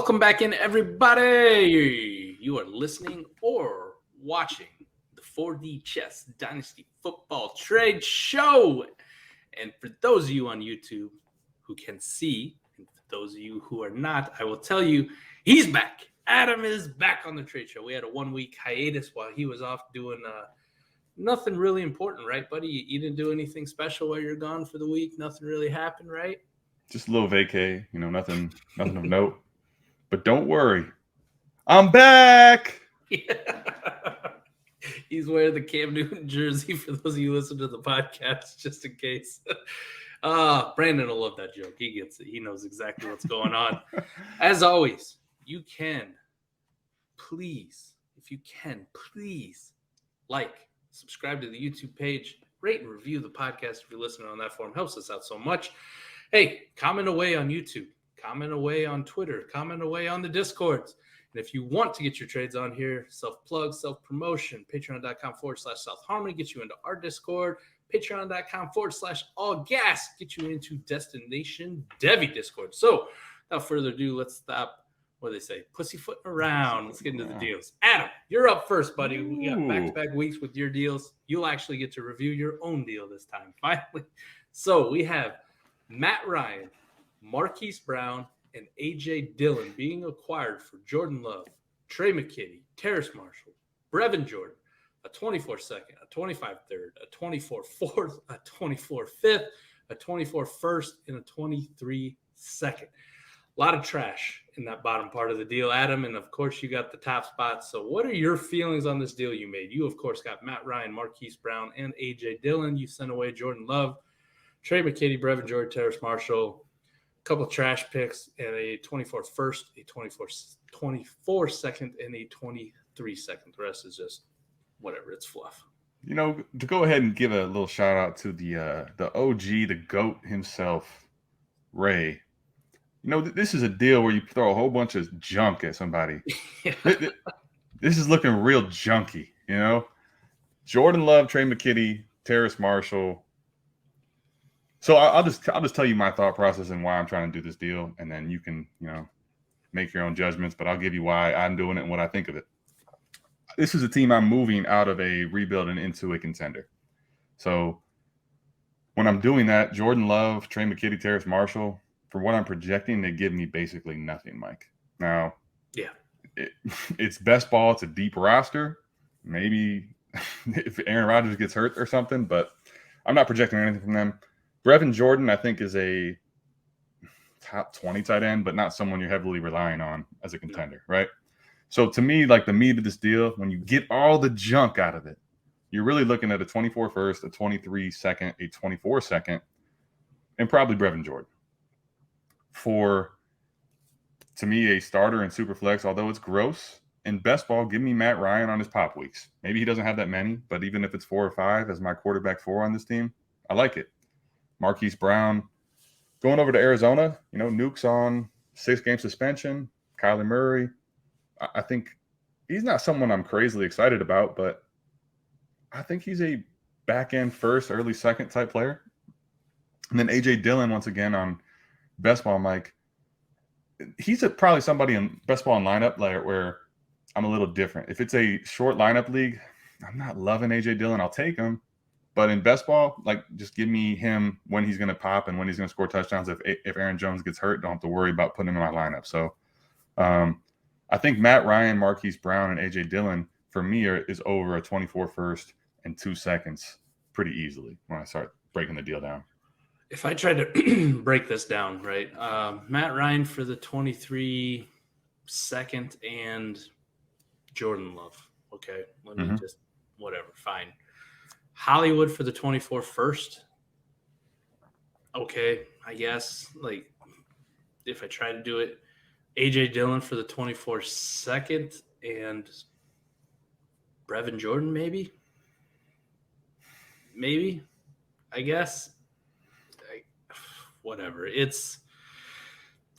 Welcome back in, everybody. You are listening or watching the 4D Chess Dynasty Football Trade Show. And for those of you on YouTube who can see, and for those of you who are not, I will tell you, he's back. Adam is back on the trade show. We had a 1-week hiatus while he was off doing nothing really important, right, buddy? You didn't do anything special while you're gone for the week? Nothing really happened, right? Just a little vacay, nothing of note. But don't worry, I'm back. Yeah. He's wearing the Cam Newton jersey for those of you who listen to the podcast, just in case. Brandon will love that joke. He gets it. He knows exactly what's going on. As always, you can please, if you can, please like, subscribe to the YouTube page, rate and review the podcast if you're listening on that form. Helps us out so much. Hey, comment away on YouTube. Comment away on Twitter. Comment away on the Discords. And if you want to get your trades on here, self-plug, self-promotion, patreon.com/South Harmony, get you into our Discord. Patreon.com/AllGas, get you into Destination Devi Discord. So without further ado, let's stop, what do they say, pussyfooting around. Let's get into the deals. Adam, you're up first, buddy. We got back-to-back weeks with your deals. You'll actually get to review your own deal this time, finally. So we have Matt Ryan, Marquise Brown, and A.J. Dillon being acquired for Jordan Love, Trey McKitty, Terrace Marshall, Brevin Jordan, a 24 second, a 25 third, a 24 fourth, a 24 fifth, a 24 first, and a 23 second. A lot of trash in that bottom part of the deal, Adam, and of course you got the top spot. So what are your feelings on this deal you made? You, of course, got Matt Ryan, Marquise Brown, and A.J. Dillon. You sent away Jordan Love, Trey McKitty, Brevin Jordan, Terrace Marshall, a couple of trash picks, and a 24 first, a 24 second, and a 23 second. The rest is just whatever. It's fluff. To go ahead and give a little shout out to the OG, the GOAT himself, Ray. This is a deal where you throw a whole bunch of junk at somebody. Yeah. This is looking real junky, Jordan Love, Trey McKitty, Terrace Marshall. So I'll just tell you my thought process and why I'm trying to do this deal, and then you can, make your own judgments, but I'll give you why I'm doing it and what I think of it. This is a team I'm moving out of a rebuild and into a contender. So when I'm doing that, Jordan Love, Trey McKitty, Terrace Marshall, for what I'm projecting, they give me basically nothing, Mike. Now, yeah, it's best ball. It's a deep roster. Maybe if Aaron Rodgers gets hurt or something, but I'm not projecting anything from them. Brevin Jordan, I think, is a top 20 tight end, but not someone you're heavily relying on as a contender, right? So to me, like the meat of this deal, when you get all the junk out of it, you're really looking at a 24 first, a 23 second, a 24 second, and probably Brevin Jordan. For, to me, a starter in Superflex, although it's gross, in best ball, give me Matt Ryan on his pop weeks. Maybe he doesn't have that many, but even if it's 4 or 5 as my quarterback 4 on this team, I like it. Marquise Brown going over to Arizona, Nuke's on 6-game suspension. Kyler Murray, I think he's not someone I'm crazily excited about, but I think he's a back-end first, early second type player. And then A.J. Dillon, once again, on best ball, Mike. He's probably somebody in best ball and lineup where I'm a little different. If it's a short lineup league, I'm not loving A.J. Dillon. I'll take him. But in best ball, just give me him when he's going to pop and when he's going to score touchdowns. If Aaron Jones gets hurt, don't have to worry about putting him in my lineup. So I think Matt Ryan, Marquise Brown, and A.J. Dillon, for me, is over a 24 first and 2 seconds pretty easily when I start breaking the deal down. If I try to break this down, right, Matt Ryan for the 23 second and Jordan Love. Okay, let me just, whatever, fine. Hollywood for the 24 first. Okay, I guess. If I try to do it, A.J. Dillon for the 24 second and Brevin Jordan, maybe, I guess. Whatever.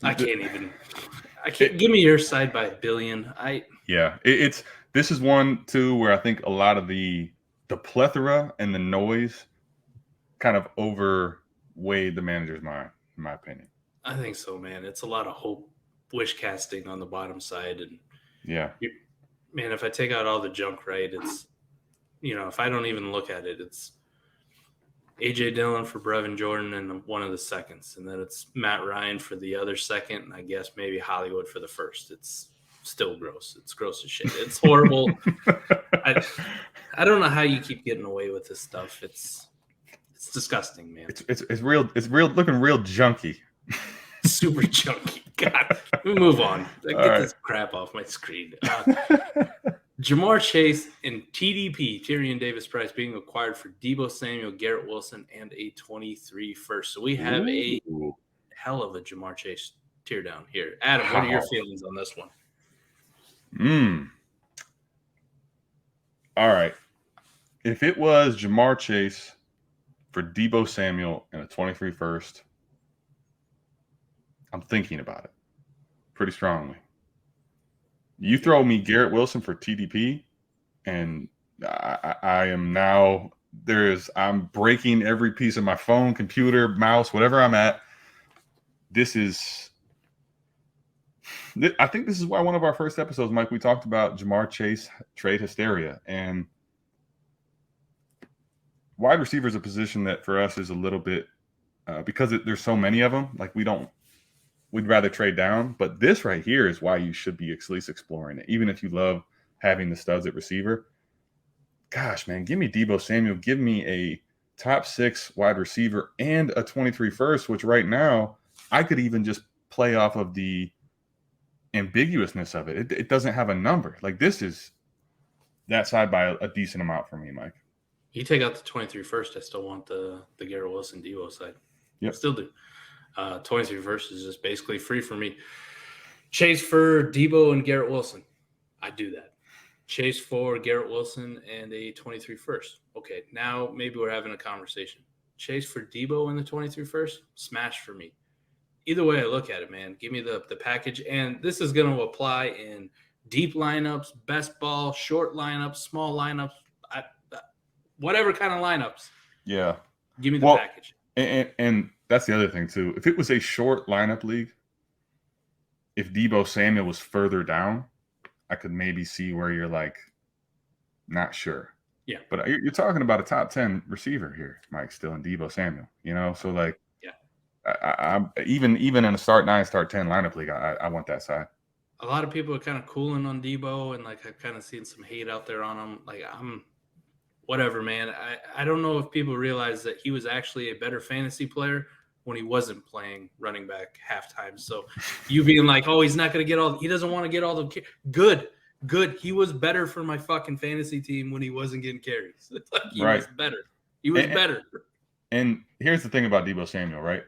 I can't give me your side by a billion. This is one too where I think a lot of the plethora and the noise kind of overweighed the manager's mind, in my opinion. I think so, man. It's a lot of hope wish casting on the bottom side. And Yeah. man, if I take out all the junk, right, it's, if I don't even look at it, it's A.J. Dillon for Brevin Jordan and one of the seconds. And then it's Matt Ryan for the other second. And I guess maybe Hollywood for the first. It's still gross. It's gross as shit. It's horrible. I don't know how you keep getting away with this stuff. It's disgusting, man. It's real looking real junky. Super junky. God, let me move on. Get this crap off my screen. Jamar Chase and TDP, Tyrion Davis-Price, being acquired for Deebo Samuel, Garrett Wilson, and a 23 first. So we have a hell of a Jamar Chase tear down here. Adam, what are your feelings on this one? All right. If it was Jamar Chase for Deebo Samuel and a 23 first, I'm thinking about it pretty strongly. You throw me Garrett Wilson for TDP, and I am now I'm breaking every piece of my phone, computer, mouse, whatever I'm at. I think this is why one of our first episodes, Mike, we talked about Jamar Chase trade hysteria, and wide receiver is a position that for us is a little bit because there's so many of them. Like we'd rather trade down, but this right here is why you should be at least exploring it, even if you love having the studs at receiver. Gosh, man, give me Deebo Samuel, give me a top 6 wide receiver and a 23 first, which right now I could even just play off of the ambiguousness of it. It doesn't have a number. Like this is that side by a decent amount for me, Mike. You take out the 23 first, I still want the Garrett Wilson Deebo side. Yep. Still do. 23 first is just basically free for me. Chase for Deebo and Garrett Wilson. I do that. Chase for Garrett Wilson and a 23 first. Okay, now maybe we're having a conversation. Chase for Deebo and the 23 first, smash for me. Either way I look at it, man, give me the package. And this is going to apply in deep lineups, best ball, short lineups, small lineups, whatever kind of lineups. Yeah. Give me the package. And that's the other thing, too. If it was a short lineup league, if Deebo Samuel was further down, I could maybe see where you're like, not sure. Yeah. But you're talking about a top 10 receiver here, Mike, still in Deebo Samuel, So like, I'm even in a start 9, start 10 lineup league, I want that side. A lot of people are kind of cooling on Deebo, and like I've kind of seen some hate out there on him. Like whatever, man. I don't know if people realize that he was actually a better fantasy player when he wasn't playing running back halftime. So you being like, oh, he's not going to he doesn't want to get all the good. He was better for my fucking fantasy team when he wasn't getting carries. Like he was better. He was better. And here's the thing about Deebo Samuel, right?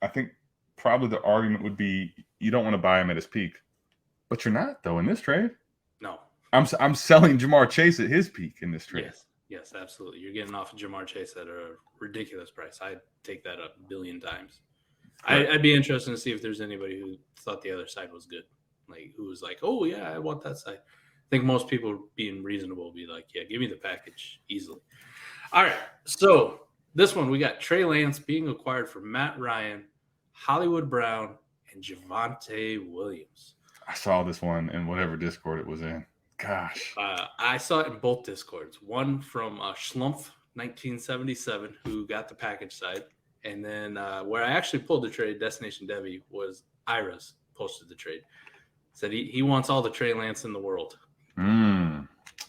I think probably the argument would be you don't want to buy him at his peak, but you're not though in this trade. No, I'm selling Jamar Chase at his peak in this trade. Yes, absolutely. You're getting off of Jamar Chase at a ridiculous price. I'd take that up 1 billion times. Right. I'd be interested to see if there's anybody who thought the other side was good, like who was like, oh yeah, I want that side. I think most people being reasonable will be like, yeah, give me the package easily. All right, so this one, we got Trey Lance being acquired for Matt Ryan, Hollywood Brown, and Javonte Williams. I saw this one in whatever Discord it was in. Gosh. I saw it in both Discords. One from Schlumpf 1977, who got the package side. And then where I actually pulled the trade, Destination Debbie, was Ira's posted the trade. Said he wants all the Trey Lance in the world.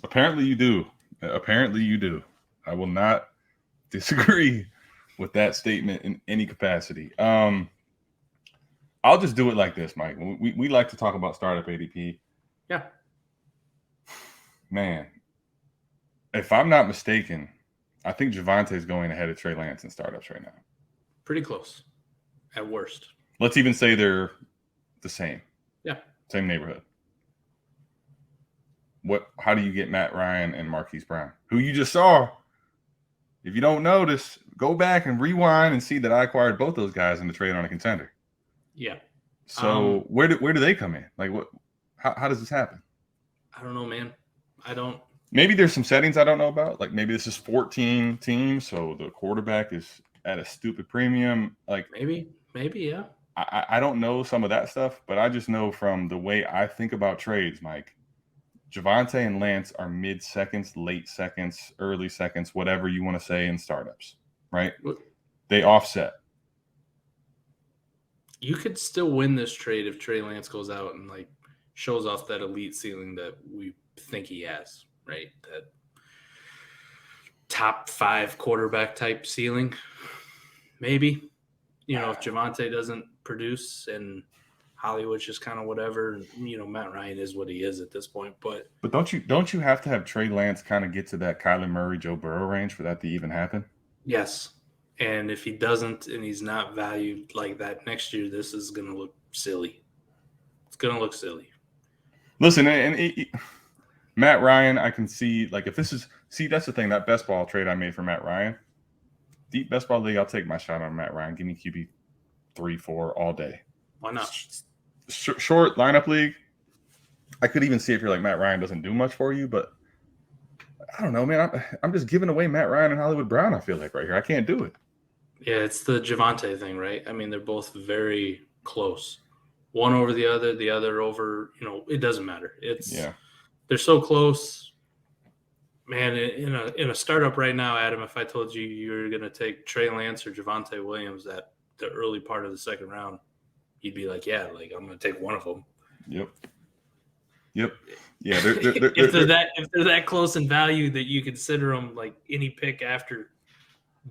Apparently you do. I will not disagree with that statement in any capacity. I'll just do it like this, Mike. We like to talk about startup ADP. Yeah. Man, if I'm not mistaken, I think Javonte is going ahead of Trey Lance in startups right now. Pretty close, at worst. Let's even say they're the same. Yeah. Same neighborhood. How do you get Matt Ryan and Marquise Brown, who you just saw? If you don't notice, go back and rewind and see that I acquired both those guys in the trade on a contender. Yeah. So where do they come in? Like what? How does this happen? I don't know, man. I don't. Maybe there's some settings I don't know about. Like maybe this is 14 teams, so the quarterback is at a stupid premium. Like maybe, yeah. I don't know some of that stuff, but I just know from the way I think about trades, Mike, Javonte and Lance are mid seconds, late seconds, early seconds, whatever you want to say in startups, right? They offset. You could still win this trade if Trey Lance goes out and like shows off that elite ceiling that we think he has, right? That top 5 quarterback type ceiling, maybe. If Javonte doesn't produce and Hollywood's just kind of whatever, Matt Ryan is what he is at this point. But don't you have to have Trey Lance kind of get to that Kyler Murray, Joe Burrow range for that to even happen? Yes. And if he doesn't and he's not valued like that next year, this is going to look silly. It's going to look silly. Listen, Matt Ryan, I can see, like, if this is – see, that's the thing, that best ball trade I made for Matt Ryan. Deep best ball league, I'll take my shot on Matt Ryan. Give me QB 3-4 all day. Why not? Short lineup league, I could even see if you're like Matt Ryan doesn't do much for you, but I don't know, man. I'm just giving away Matt Ryan and Hollywood Brown, I feel like, right here. I can't do it. Yeah, it's the Javonte thing, right? I mean, they're both very close. One over the other over, it doesn't matter. They're so close. Man, in a startup right now, Adam, if I told you were going to take Trey Lance or Javonte Williams at the early part of the second round, you'd be like, yeah, like I'm going to take one of them. Yep. Yeah, if they're that close in value that you consider them like any pick after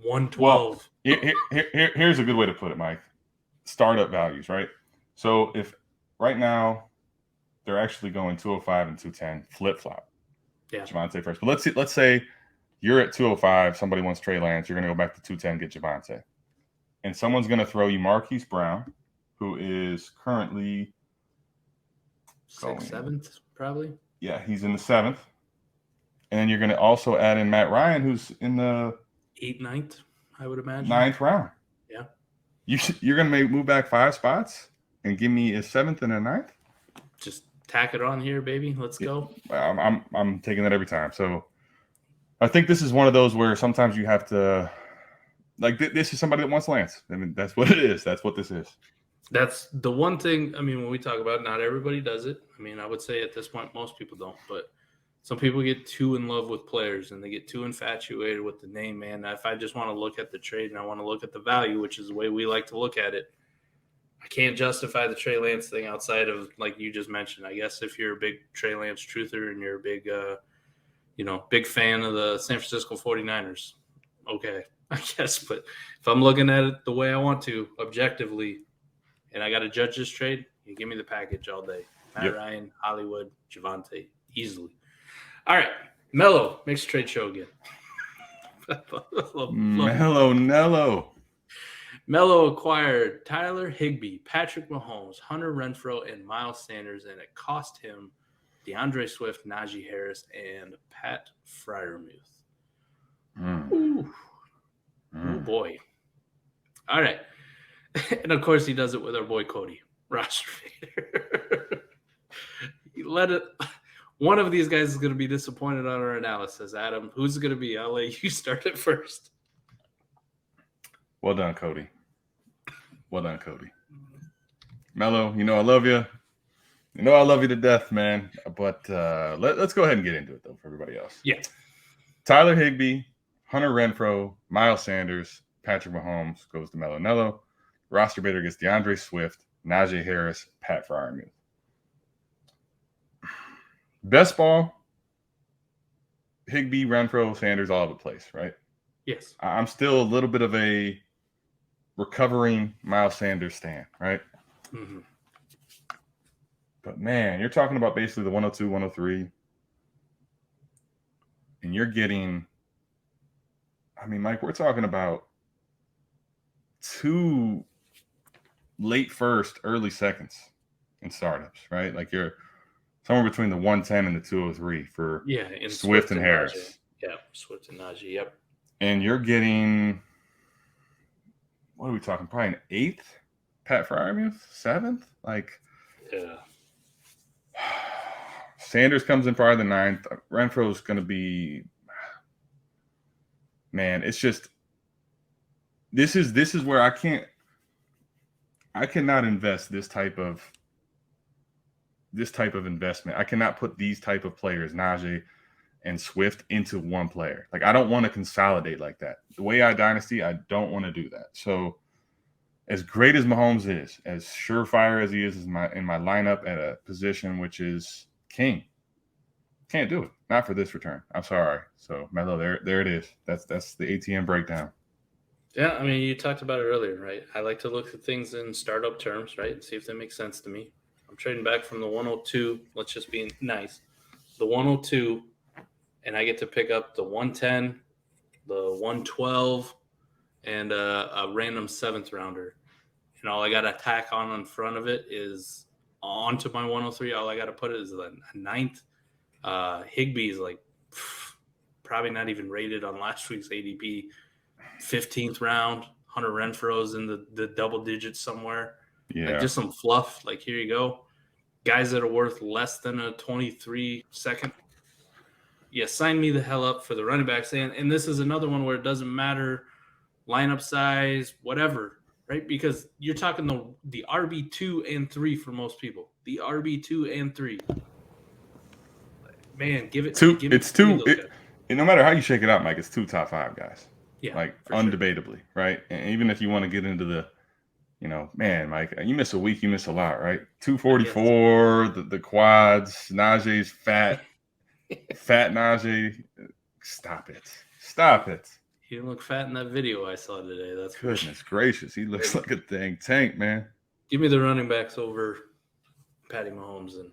112. Well, here's a good way to put it, Mike. Startup values, right? So if right now they're actually going 205 and 210, flip flop. Yeah, Javonte first. But let's say you're at 205. Somebody wants Trey Lance. You're going to go back to 210, get Javonte, and someone's going to throw you Marquise Brown, who is currently 6th, 7th, probably. Yeah, he's in the 7th, and then you're going to also add in Matt Ryan, who's in the 8th, 9th, I would imagine. 9th round. Yeah, you're going to move back 5 spots and give me a 7th and a 9th. Just tack it on here, baby. Let's go. I'm taking that every time. So I think this is one of those where sometimes you have to, like, this is somebody that wants Lance. I mean, that's what it is. That's what this is. That's the one thing. I mean, when we talk about it, not everybody does it. I mean, I would say at this point, most people don't. But some people get too in love with players and they get too infatuated with the name, man. If I just want to look at the trade and I want to look at the value, which is the way we like to look at it, I can't justify the Trey Lance thing outside of, like you just mentioned. I guess if you're a big Trey Lance truther and you're a big, big fan of the San Francisco 49ers, okay, I guess. But if I'm looking at it the way I want to, objectively, and I got to judge this trade, you give me the package all day. Matt Ryan, Hollywood, Javonte, easily. All right, Mello, makes a trade show again. Mello Nello. Mello acquired Tyler Higbee, Patrick Mahomes, Hunter Renfrow, and Miles Sanders, and it cost him DeAndre Swift, Najee Harris, and Pat Freiermuth. Oh, boy. All right. And, of course, he does it with our boy Cody, roster fader. One of these guys is going to be disappointed on our analysis. Adam, who's it going to be? I'll let you start it first. Well done, Cody. Well done, Cody. Mello, I love you. I love you to death, man. But let's go ahead and get into it, though, for everybody else. Yeah. Tyler Higbee, Hunter Renfrow, Miles Sanders, Patrick Mahomes goes to Mello Nello. Roster bidder gets DeAndre Swift, Najee Harris, Pat Freiermuth. Best ball, Higbee, Renfrow, Sanders, all over the place, right? Yes. I'm still a little bit of a recovering Miles Sanders stan, right? Mm-hmm. But, man, you're talking about basically the 102, 103. And you're getting – I mean, Mike, we're talking about 2 late first, early seconds in startups, right? Like you're somewhere between the 110 and the 203 for Swift and Harris. Najee. Yeah, Swift and Najee, yep. And you're getting – what are we talking? Probably an 8th? Pat Freiermuth? 7th? Like – yeah. Sanders comes in probably the 9th. Renfro's going to be – man, it's just – this is where I I cannot invest this type of investment. I cannot put these type of players, Najee and Swift, into one player. Like, I don't want to consolidate like that. The way I Dynasty, I don't want to do that. So as great as Mahomes is, as surefire as he is in my lineup at a position which is king, can't do it. Not for this return. I'm sorry. So Melo, there it is. That's the ATM breakdown. Yeah, I mean, you talked about it earlier, right? I like to look at things in startup terms, right, and see if they make sense to me. I'm trading back from the 102. Let's just be nice. The 102, and I get to pick up the 110, the 112, and a random 7th rounder. And all I got to tack on in front of it is onto my 103. All I got to put it is a 9th. Higbee's like probably not even rated on last week's ADP. 15th round. Hunter Renfro's in the double digits somewhere. Yeah. Like, just some fluff. Like, here you go. Guys that are worth less than a 23 second. Yeah, sign me the hell up for the running backs. And this is another one where it doesn't matter lineup size, whatever, right? Because you're talking the RB2 and 3 for most people. The RB2 and 3. Man, give it two. Give it's it two. No matter how you shake it out, Mike, it's 2 top 5 guys. Yeah, like undebatably, sure. Right? And even if you want to get into the, man, Mike, you miss a week, you miss a lot, right? 244, the quads, Najee's fat Najee. Stop it. He didn't look fat in that video I saw today. That's goodness gracious. He looks like a dang tank, man. Give me the running backs over Patty Mahomes, and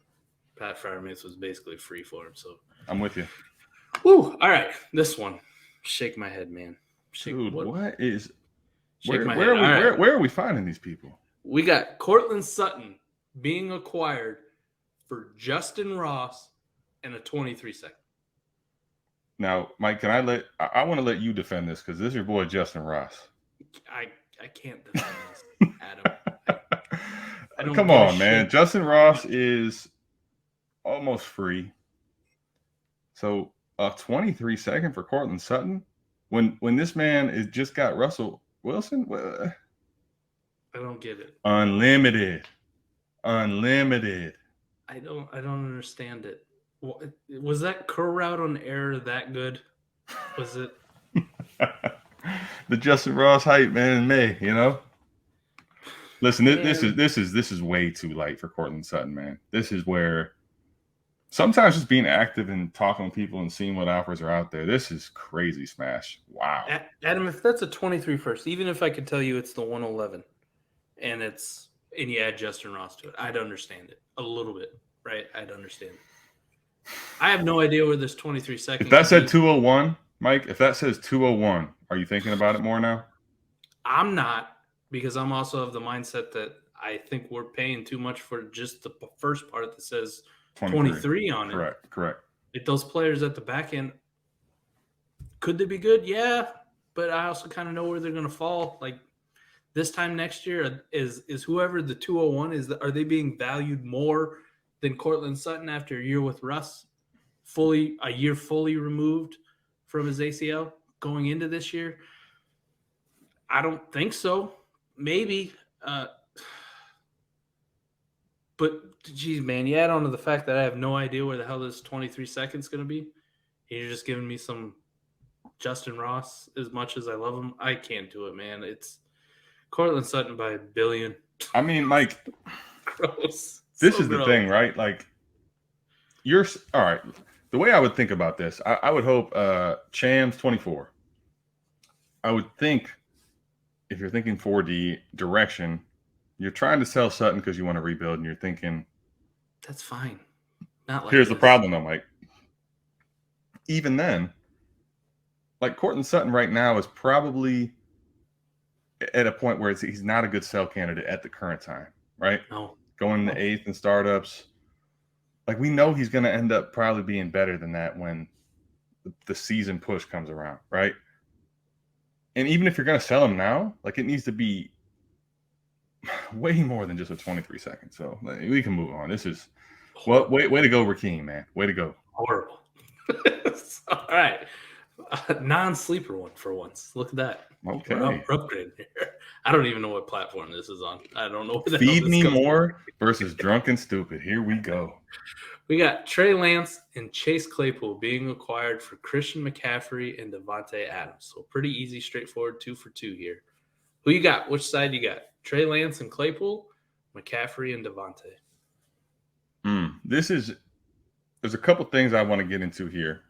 Pat Freiermuth was basically free for him. So I'm with you. Woo! All right, this one. Shake my head, man. Dude, what is? Where are we finding these people? We got Courtland Sutton being acquired for Justin Ross and a 23 second. Now, Mike, I want to let you defend this because this is your boy Justin Ross. I can't defend this, Adam. I don't Come on, man. Justin Ross is almost free. So a 23 second for Courtland Sutton when this man is just got Russell Wilson. I don't get it. Unlimited. I don't understand it. Was that curl route on air that good? Was it? The Justin Ross hype, man, in May, Listen, this is way too light for Courtland Sutton, man. This is where sometimes just being active and talking to people and seeing what offers are out there. This is crazy smash. Wow. Adam, if that's a 23 first, even if I could tell you it's the 111 and you add Justin Ross to it, I'd understand it a little bit, right? I'd understand it. I have no idea where this 23 seconds. If that said 201, Mike, if that says 201, are you thinking about it more now? I'm not, because I'm also of the mindset that I think we're paying too much for just the first part that says 23 on it. Correct. If those players at the back end, could they be good? Yeah, but I also kind of know where they're going to fall. Like this time next year, is whoever the 201 is, are they being valued more than Courtland Sutton after a year with Russ, a year fully removed from his ACL going into this year? I don't think so. Maybe. But, geez, man, you add on to the fact that I have no idea where the hell this 23 seconds is going to be. You're just giving me some Justin Ross as much as I love him. I can't do it, man. It's Courtland Sutton by $1 billion. I mean, Mike. Gross. This is the thing, right? Like, all right. The way I would think about this, I would hope Cham's 24. I would think if you're thinking 4D direction, you're trying to sell Sutton because you want to rebuild, and you're thinking that's fine. Not like here's the problem, though, Mike. Even then, like Courtland Sutton right now is probably at a point where he's not a good sell candidate at the current time, right? No. Going in the 8th in startups. Like, we know he's going to end up probably being better than that when the season push comes around, right? And even if you're going to sell him now, like, it needs to be way more than just a 23 seconds. So like, we can move on. This is way to go, Rakeem, man. Way to go. Horrible. All right. A non-sleeper one for once. Look at that. Okay. We're upgrading here. I don't even know what platform this is on. I don't know what the hell Feed this me comes more versus drunk and stupid. Here we go. We got Trey Lance and Chase Claypool being acquired for Christian McCaffrey and Devontae Adams. So pretty easy, straightforward 2 for 2 here. Who you got? Which side you got? Trey Lance and Claypool, McCaffrey and Devontae. There's a couple things I want to get into here.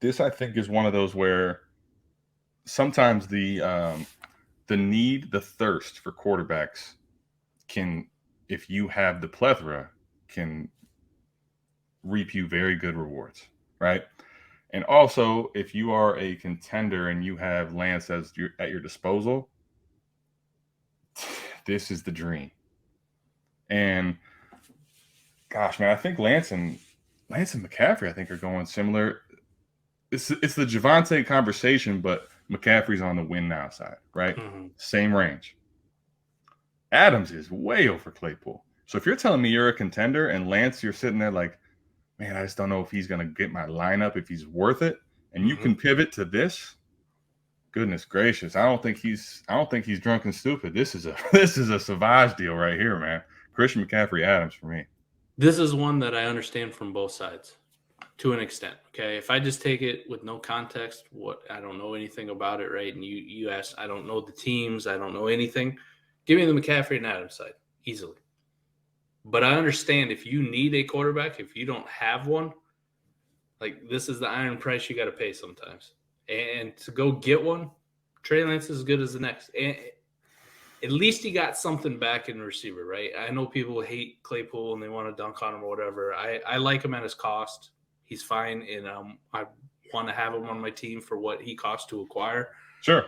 This, I think, is one of those where sometimes the need, the thirst for quarterbacks can, if you have the plethora, can reap you very good rewards, right? And also, if you are a contender and you have Lance at your disposal, this is the dream. And gosh, man, I think Lance and McCaffrey, I think, are going similar. It's the Javonte conversation, but McCaffrey's on the win now side, right? Mm-hmm. Same range. Adams is way over Claypool. So if you're telling me you're a contender and Lance, you're sitting there like, man, I just don't know if he's going to get my lineup, if he's worth it. And you can pivot to this. Goodness gracious. I don't think he's drunk and stupid. This is a Savage deal right here, man. Christian McCaffrey Adams for me. This is one that I understand from both sides to an extent. Okay. If I just take it with no context, I don't know anything about it, right? And you asked, I don't know the teams, I don't know anything. Give me the McCaffrey and Adams side easily. But I understand if you need a quarterback, if you don't have one, like this is the iron price you got to pay sometimes. And to go get one, Trey Lance is as good as the next. And at least he got something back in the receiver, right? I know people hate Claypool and they want to dunk on him or whatever. I like him at his cost. He's fine, and I want to have him on my team for what he costs to acquire. Sure.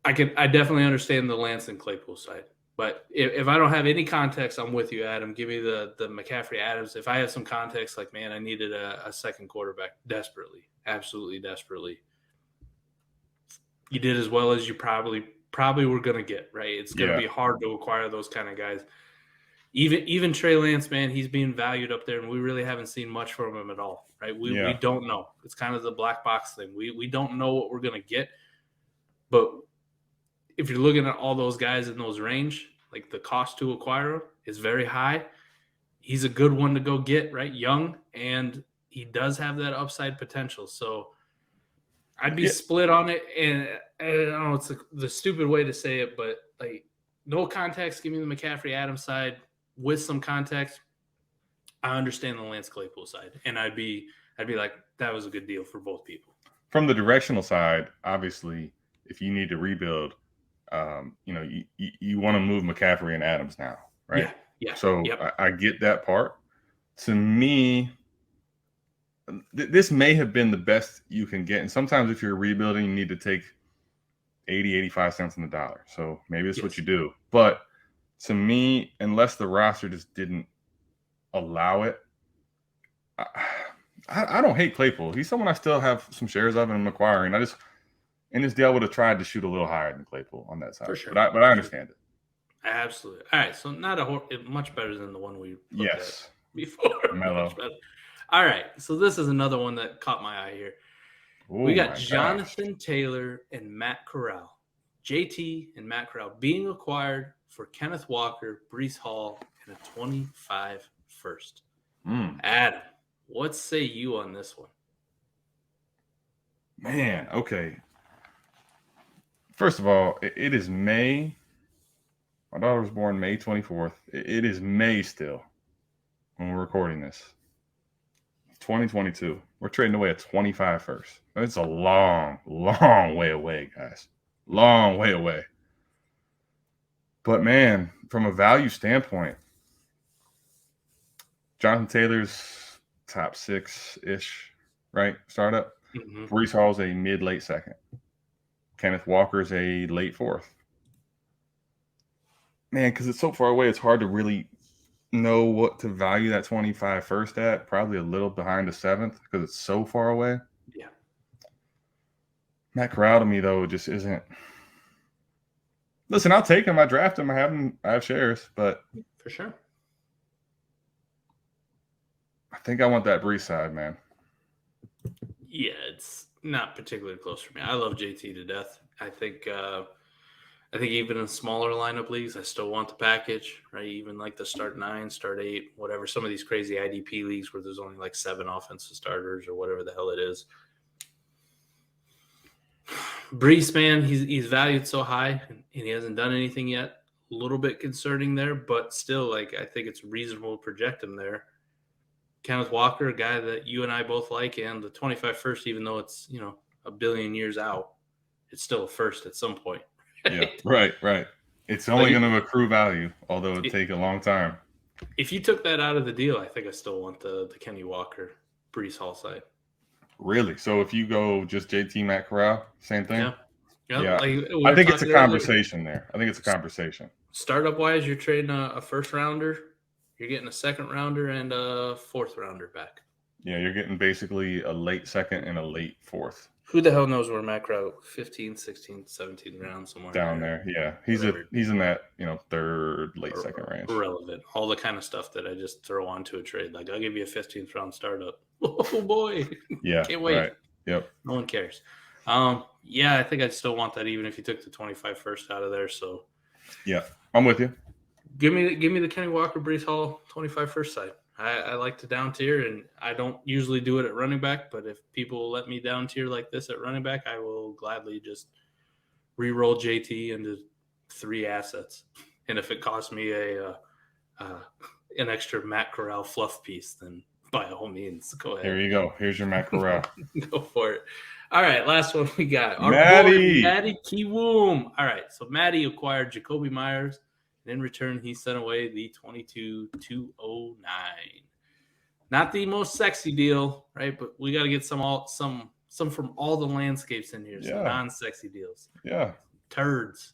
I definitely understand the Lance and Claypool side. But if I don't have any context, I'm with you, Adam. Give me the McCaffrey Adams. If I have some context, like, man, I needed a second quarterback desperately, absolutely desperately. You did as well as you probably were going to get, right? It's going to be hard to acquire those kind of guys. Even Trey Lance, man, he's being valued up there, and we really haven't seen much from him at all, right? We don't know. It's kind of the black box thing. We don't know what we're going to get. But if you're looking at all those guys in those range, like the cost to acquire him is very high. He's a good one to go get, right? Young, and he does have that upside potential. So I'd be split on it. And I don't know, it's the stupid way to say it, but like no context, give me the McCaffrey Adams side. With some context, I understand the Lance Claypool side. And I'd be like, that was a good deal for both people. From the directional side, obviously, if you need to rebuild, you want to move McCaffrey and Adams now, right? Yeah. So I get that part. To me, this may have been the best you can get. And sometimes if you're rebuilding, you need to take 80, 85 cents on the dollar. So maybe that's what you do. But to me, unless the roster just didn't allow it, I don't hate Claypool. He's someone I still have some shares of and I'm acquiring. In this deal, I would have tried to shoot a little higher than Claypool on that side. For sure. But I understand it. Absolutely. All right. So not much better than the one we looked at before. Mellow. All right. So this is another one that caught my eye here. Ooh, we got Jonathan Taylor and Matt Corral. JT and Matt Corral being acquired for Kenneth Walker, Breece Hall, and a 25 first. Adam, what say you on this one? Man, okay. First of all, it is May. My daughter was born May 24th. It is May still when we're recording this. 2022. We're trading away a 25 first. It's a long, long way away, guys. Long way away. But, man, from a value standpoint, Jonathan Taylor's top 6-ish, right? Startup. Breece Hall's a mid-late second. Kenneth Walker's a late 4th. Man, because it's so far away, it's hard to really know what to value that 25 first at. Probably a little behind the 7th because it's so far away. Yeah. Matt Corral to me, though, just isn't. Listen, I'll take him. I draft him. I have shares, but for sure. I think I want that Breece side, man. Yeah, it's not particularly close for me. I love JT to death. I think even in smaller lineup leagues, I still want the package, right? Even like the start 9, start 8, whatever. Some of these crazy IDP leagues where there's only like 7 offensive starters or whatever the hell it is. Brees, man, he's valued so high and he hasn't done anything yet. A little bit concerning there, but still, like, I think it's reasonable to project him there. Kenneth Walker, a guy that you and I both like, and the 25 first, even though it's, a billion years out, it's still a first at some point. Yeah, right. It's only going to accrue value, although it take a long time. If you took that out of the deal, I think I still want the Kenny Walker, Brees Hall side. Really? So if you go just JT, Matt Corral, same thing? Yeah. Like I think it's a conversation there. I think it's a conversation. Startup-wise, you're trading a first-rounder. You're getting a second-rounder and a fourth-rounder back. Yeah, you're getting basically a late second and a late fourth. Who the hell knows where Matt Corral, 15, 16, 17 round somewhere down there. Yeah, he's in that third, late second range. Irrelevant. All the kind of stuff that I just throw onto a trade. Like, I'll give you a 15th round startup. Oh boy. Yeah. Can't wait. Right. Yep. No one cares. Yeah, I think I'd still want that even if you took the 25 first out of there. So yeah, I'm with you. Give me the Kenny Walker, Brees Hall 25 first side. I like to down tier, and I don't usually do it at running back, but if people let me down tier like this at running back, I will gladly just re-roll JT into 3 assets. And if it costs me an extra Matt Corral fluff piece, then by all means, go ahead. Here you go. Here's your Matt Corral. Go for it. All right, last one we got. Our Matty. boy, Matty Kiwoom. All right, so Matty acquired Jacoby Myers. And in return, he sent away the 22-209. Not the most sexy deal, right? But we got to get some from all the landscapes in here. Some non-sexy deals. Yeah. Turds.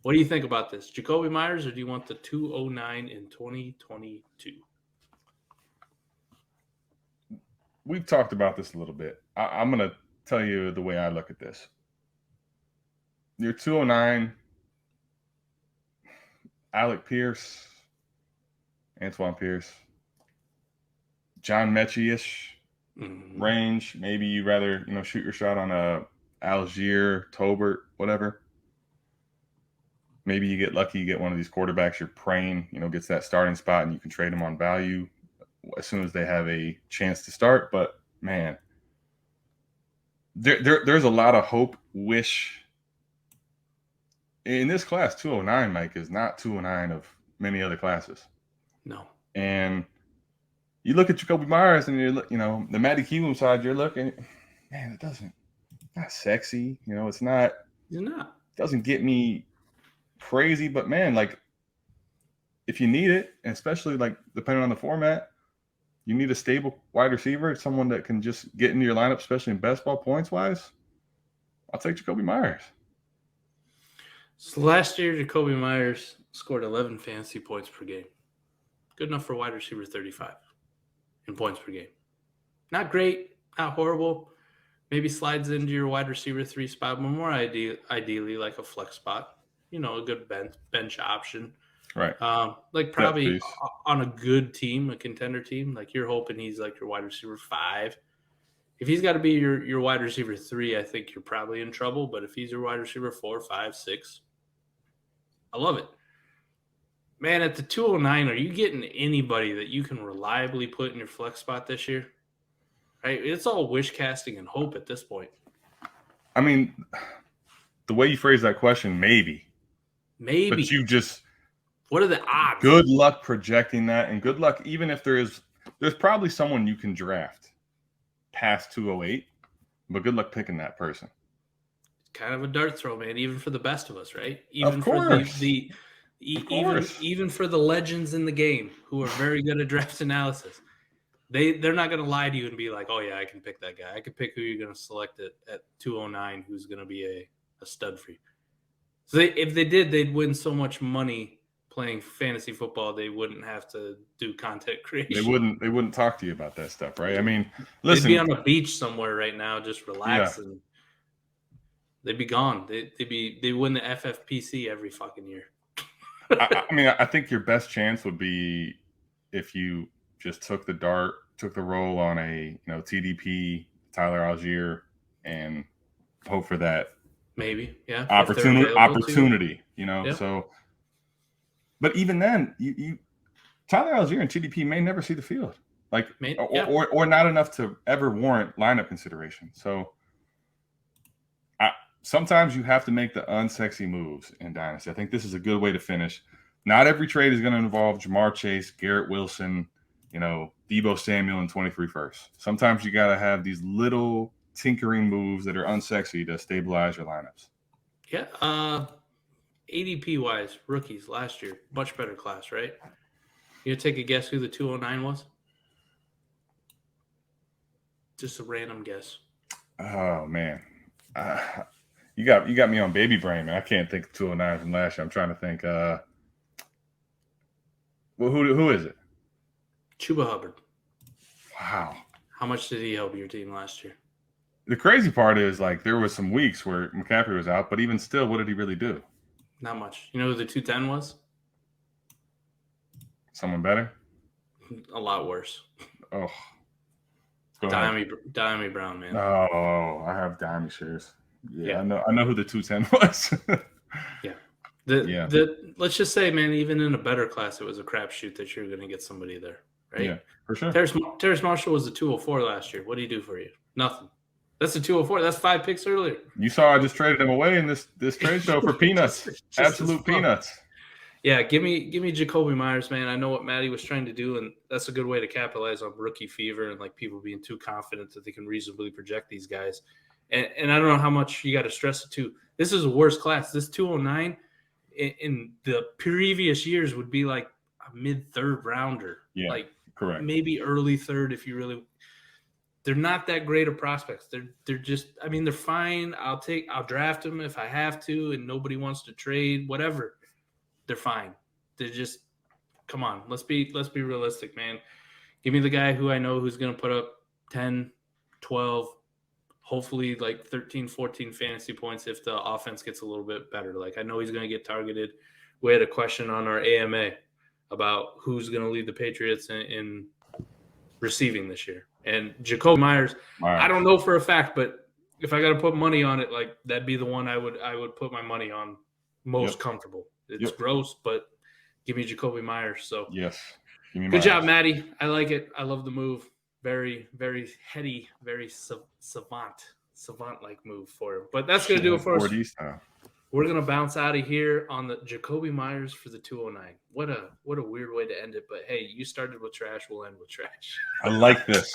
What do you think about this? Jacoby Myers, or do you want the 209 in 2022? We've talked about this a little bit. I'm going to tell you the way I look at this. Your 209... Alec Pierce, Antoine Pierce, John Mechie-ish range. Maybe you'd rather, shoot your shot on a Algier, Tolbert, whatever. Maybe you get lucky, you get one of these quarterbacks you're praying, gets that starting spot and you can trade them on value as soon as they have a chance to start. But, man, there's a lot of hope, wish. In this class, 209, Mike, is not 209 of many other classes. No. And you look at Jacoby Myers and the Matty Kiwoom side, you're looking, man, not sexy. It's not. It's not. Doesn't get me crazy, but man, like, if you need it, and especially like depending on the format, you need a stable wide receiver, someone that can just get into your lineup, especially in best ball points wise. I'll take Jacoby Myers. So last year, Jacoby Myers scored 11 fantasy points per game. Good enough for wide receiver 35 in points per game. Not great, not horrible. Maybe slides into your wide receiver 3 spot, but more ideally like a flex spot. A good bench option. Right. Like probably on a good team, a contender team. Like you're hoping he's like your wide receiver 5. If he's got to be your wide receiver 3, I think you're probably in trouble. But if he's your wide receiver 4, 5, 6, I love it. Man, at the 209, are you getting anybody that you can reliably put in your flex spot this year? Right? It's all wish casting and hope at this point. I mean, the way you phrase that question, maybe. Maybe. But what are the odds? Good luck projecting that, and good luck even if there's probably someone you can draft past 208, but good luck picking that person. Kind of a dart throw, man, even for the best of us, right? Even for even for the legends in the game who are very good at draft analysis. They're not going to lie to you and be like, oh yeah, I can pick that guy. I can pick who you're going to select at 209 who's going to be a stud for you. So if they did, they'd win so much money playing fantasy football, they wouldn't have to do content creation. They wouldn't talk to you about that stuff, right? I mean, listen, they'd be on a beach somewhere right now, just relaxing. They'd be gone. They win the FFPC every fucking year. I think your best chance would be if you just took the roll on a TDP Tyler Algier and hope for that Maybe, yeah. if they're opportunity. available to you. You know, Yeah. so. But even then, you Tyler Algier and TDP may never see the field, like, or not enough to ever warrant lineup consideration. So, sometimes you have to make the unsexy moves in Dynasty. I think this is a good way to finish. Not every trade is going to involve Jamar Chase, Garrett Wilson, Deebo Samuel, and 23 first. Sometimes you got to have these little tinkering moves that are unsexy to stabilize your lineups. Yeah. ADP wise, rookies last year, much better class, right? You take a guess who the 209 was? Just a random guess. Oh man, you got me on baby brain, man. I can't think of 209 from last year. I'm trying to think. Well, who is it? Chuba Hubbard. Wow. How much did he help your team last year? The crazy part is, like, there was some weeks where McCaffrey was out, but even still, what did he really do? Not much. You know who the 210 was? Someone better? A lot worse. Oh. Diami Brown, man. Oh, I have Diami shares. Yeah, I know who the 210 was. Yeah. Let's just say, man, even in a better class, it was a crapshoot that you're going to get somebody there, right? Yeah, for sure. Terrace Marshall was a 204 last year. What did he do for you? Nothing. That's a 204. That's 5 picks earlier. You saw I just traded him away in this trade show for peanuts. just absolute peanuts. Yeah, give me Jacoby Myers, man. I know what Matty was trying to do, and that's a good way to capitalize on rookie fever and, like, people being too confident that they can reasonably project these guys. And I don't know how much you got to stress it too. This is a worse class. This 209 in the previous years would be like a mid-third rounder. Yeah, like correct. Maybe early third if you really. They're not that great of prospects. They're just. I mean, they're fine. I'll draft them if I have to, and nobody wants to trade. Whatever. They're fine. They're just. Come on, let's be realistic, man. Give me the guy who I know who's going to put up 10, 12, hopefully like 13, 14 fantasy points if the offense gets a little bit better. Like, I know he's going to get targeted. We had a question on our AMA about who's going to lead the Patriots in receiving this year. And Jacoby Myers, I don't know for a fact, but if I got to put money on it, like, that'd be the one I would put my money on most comfortable. It's gross, but give me Jacoby Myers. So yes, good job, Matty. I like it. I love the move. Very, very heady, very savant-like move for him. But that's going to do it for us. We're going to bounce out of here on the Jacoby Myers for the 209. What a weird way to end it. But, hey, you started with trash. We'll end with trash. I like this.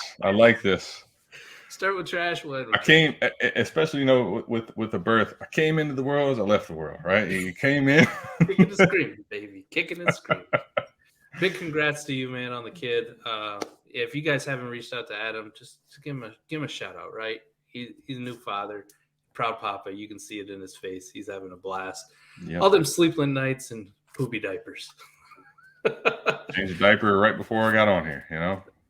Start with trash. We'll end with trash. Especially, with the birth, I came into the world as I left the world, right? You came in. Kicking and screaming, baby. Kicking and screaming. Big congrats to you, man, on the kid. If you guys haven't reached out to Adam, just give him a shout out, right? He's a new father, proud papa. You can see it in his face. He's having a blast. Yep. All them sleepless nights and poopy diapers. Changed a diaper right before I got on here.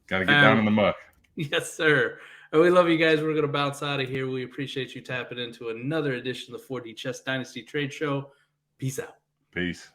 Got to get down in the muck. Yes, sir. And we love you guys. We're going to bounce out of here. We appreciate you tapping into another edition of the 4D Chess Dynasty Trade Show. Peace out. Peace.